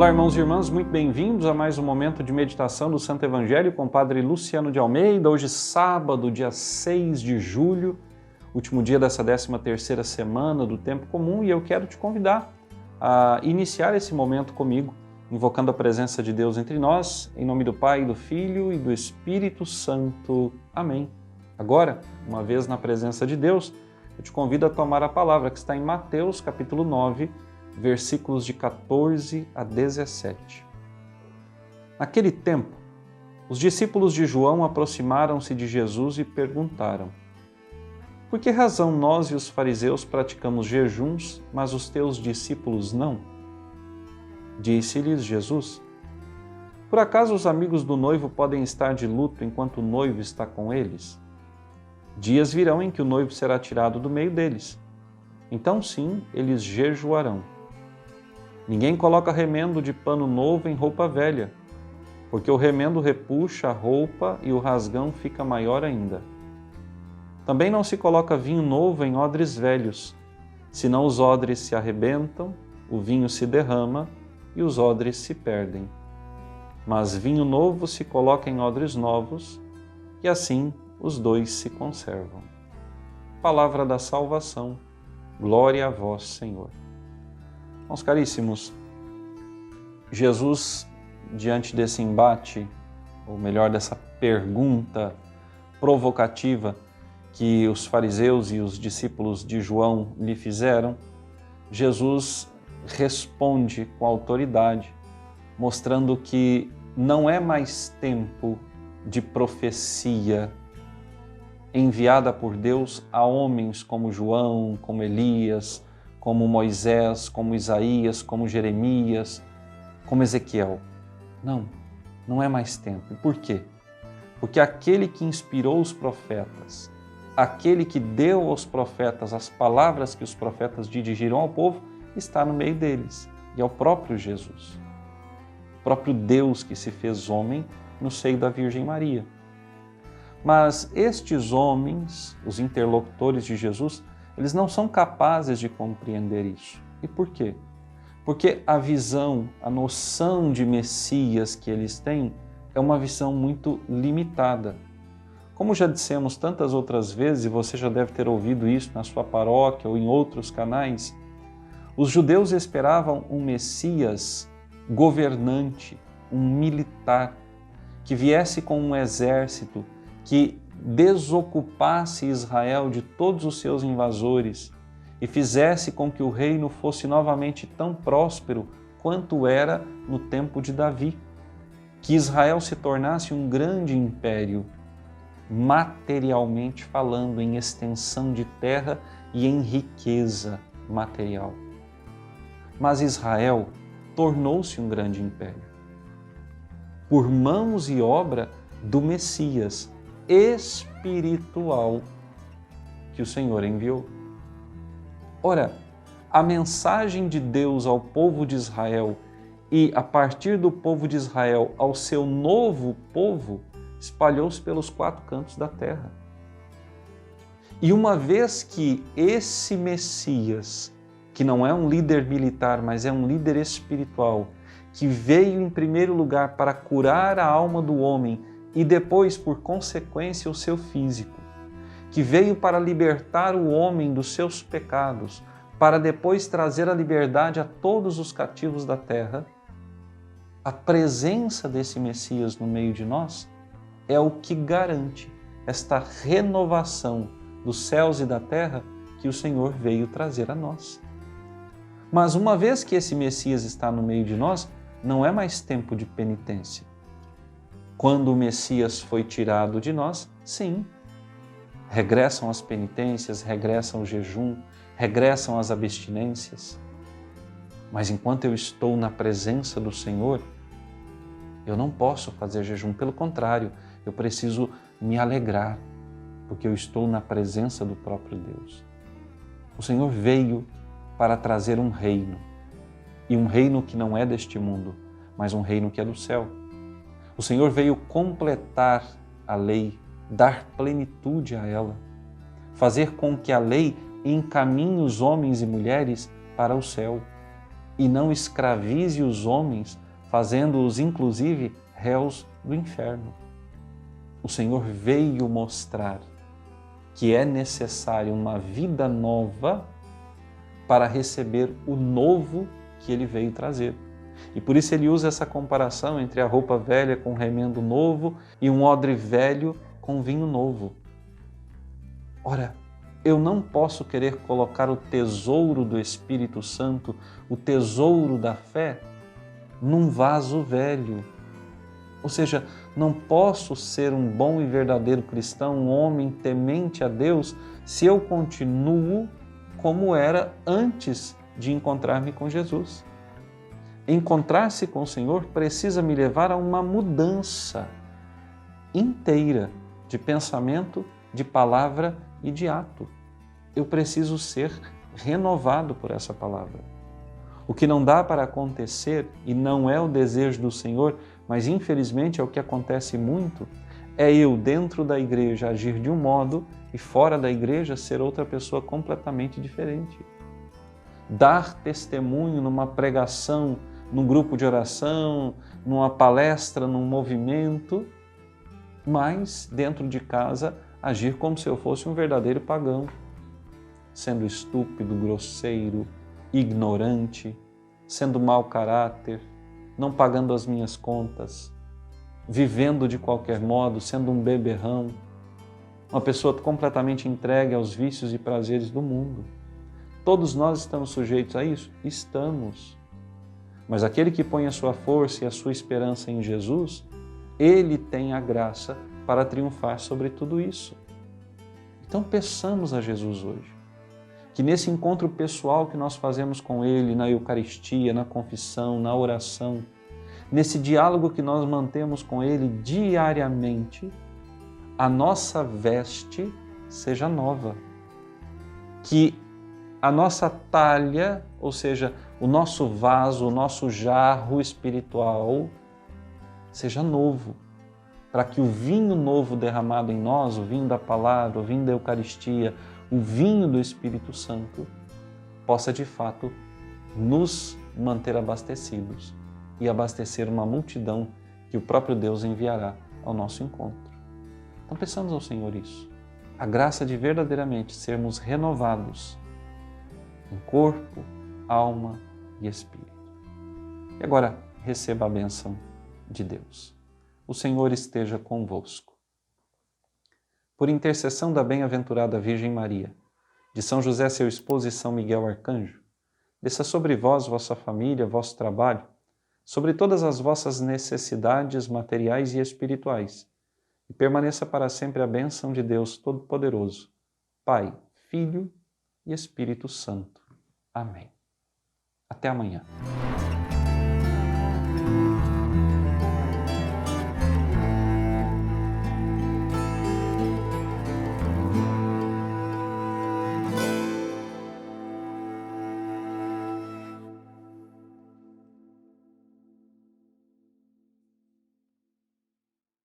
Olá, irmãos e irmãs, muito bem-vindos a mais um momento de meditação do Santo Evangelho com o Padre Luciano de Almeida. Hoje, sábado, dia 6 de julho, último dia dessa 13ª semana do Tempo Comum, e eu quero te convidar a iniciar esse momento comigo, invocando a presença de Deus entre nós, em nome do Pai, do Filho e do Espírito Santo. Amém. Agora, uma vez na presença de Deus, eu te convido a tomar a palavra que está em Mateus, capítulo 9, versículos de 14 a 17. Naquele tempo, os discípulos de João aproximaram-se de Jesus e perguntaram: por que razão nós e os fariseus praticamos jejuns, mas os teus discípulos não? Disse-lhes Jesus: por acaso os amigos do noivo podem estar de luto enquanto o noivo está com eles? Dias virão em que o noivo será tirado do meio deles. Então sim, eles jejuarão. Ninguém coloca remendo de pano novo em roupa velha, porque o remendo repuxa a roupa e o rasgão fica maior ainda. Também não se coloca vinho novo em odres velhos, senão os odres se arrebentam, o vinho se derrama e os odres se perdem. Mas vinho novo se coloca em odres novos, e assim os dois se conservam. Palavra da salvação, glória a vós, Senhor. Meus caríssimos, Jesus, diante desse embate, ou melhor, dessa pergunta provocativa que os fariseus e os discípulos de João lhe fizeram, Jesus responde com autoridade, mostrando que não é mais tempo de profecia enviada por Deus a homens como João, como Elias, como Moisés, como Isaías, como Jeremias, como Ezequiel. Não é mais tempo. Por quê? Porque aquele que inspirou os profetas, aquele que deu aos profetas as palavras que os profetas dirigiram ao povo, está no meio deles, e é o próprio Jesus. O próprio Deus que se fez homem no seio da Virgem Maria. Mas estes homens, os interlocutores de Jesus, eles não são capazes de compreender isso. E por quê? Porque a visão, a noção de Messias que eles têm é uma visão muito limitada. Como já dissemos tantas outras vezes, e você já deve ter ouvido isso na sua paróquia ou em outros canais, os judeus esperavam um Messias governante, um militar, que viesse com um exército, que desocupasse Israel de todos os seus invasores e fizesse com que o reino fosse novamente tão próspero quanto era no tempo de Davi, que Israel se tornasse um grande império, materialmente falando, em extensão de terra e em riqueza material. Mas Israel tornou-se um grande império, por mãos e obra do Messias espiritual que o Senhor enviou. Ora, a mensagem de Deus ao povo de Israel e, a partir do povo de Israel, ao seu novo povo, espalhou-se pelos 4 cantos da terra. E uma vez que esse Messias, que não é um líder militar, mas é um líder espiritual, que veio em primeiro lugar para curar a alma do homem e depois, por consequência, o seu físico, que veio para libertar o homem dos seus pecados, para depois trazer a liberdade a todos os cativos da terra, a presença desse Messias no meio de nós é o que garante esta renovação dos céus e da terra que o Senhor veio trazer a nós. Mas uma vez que esse Messias está no meio de nós, não é mais tempo de penitência. Quando o Messias foi tirado de nós, sim, regressam as penitências, regressam o jejum, regressam as abstinências. Mas enquanto eu estou na presença do Senhor, eu não posso fazer jejum, pelo contrário, eu preciso me alegrar, porque eu estou na presença do próprio Deus. O Senhor veio para trazer um reino, e um reino que não é deste mundo, mas um reino que é do céu. O Senhor veio completar a lei, dar plenitude a ela, fazer com que a lei encaminhe os homens e mulheres para o céu. e não escravize os homens, fazendo-os inclusive réus do inferno. O Senhor veio mostrar que é necessário uma vida nova para receber o novo que Ele veio trazer. E por isso Ele usa essa comparação entre a roupa velha com remendo novo e um odre velho com vinho novo. Ora, eu não posso querer colocar o tesouro do Espírito Santo, o tesouro da fé, num vaso velho. Ou seja, não posso ser um bom e verdadeiro cristão, um homem temente a Deus, se eu continuo como era antes de encontrar-me com Jesus. Encontrar-se com o Senhor precisa me levar a uma mudança inteira de pensamento, de palavra e de ato. Eu preciso ser renovado por essa palavra. O que não dá para acontecer, e não é o desejo do Senhor, mas infelizmente é o que acontece muito, é eu dentro da igreja agir de um modo e fora da igreja ser outra pessoa completamente diferente. Dar testemunho numa pregação, num grupo de oração, numa palestra, num movimento, mas dentro de casa agir como se eu fosse um verdadeiro pagão, sendo estúpido, grosseiro, ignorante, sendo mau caráter, não pagando as minhas contas, vivendo de qualquer modo, sendo um beberrão, uma pessoa completamente entregue aos vícios e prazeres do mundo. Todos nós estamos sujeitos a isso? Estamos. Mas aquele que põe a sua força e a sua esperança em Jesus, ele tem a graça para triunfar sobre tudo isso. Então peçamos a Jesus hoje, que nesse encontro pessoal que nós fazemos com Ele, na Eucaristia, na confissão, na oração, nesse diálogo que nós mantemos com Ele diariamente, a nossa veste seja nova. Que a nossa talha, ou seja, o nosso vaso, o nosso jarro espiritual, seja novo, para que o vinho novo derramado em nós, o vinho da palavra, o vinho da Eucaristia, o vinho do Espírito Santo, possa de fato nos manter abastecidos e abastecer uma multidão que o próprio Deus enviará ao nosso encontro. Então peçamos ao Senhor isso, a graça de verdadeiramente sermos renovados em corpo, alma e espírito. E agora receba a bênção de Deus. O Senhor esteja convosco. Por intercessão da bem-aventurada Virgem Maria, de São José, seu esposo, e São Miguel Arcanjo, desça sobre vós, vossa família, vosso trabalho, sobre todas as vossas necessidades materiais e espirituais, e permaneça para sempre a bênção de Deus Todo-Poderoso, Pai, Filho e Espírito Santo. Amém. Até amanhã.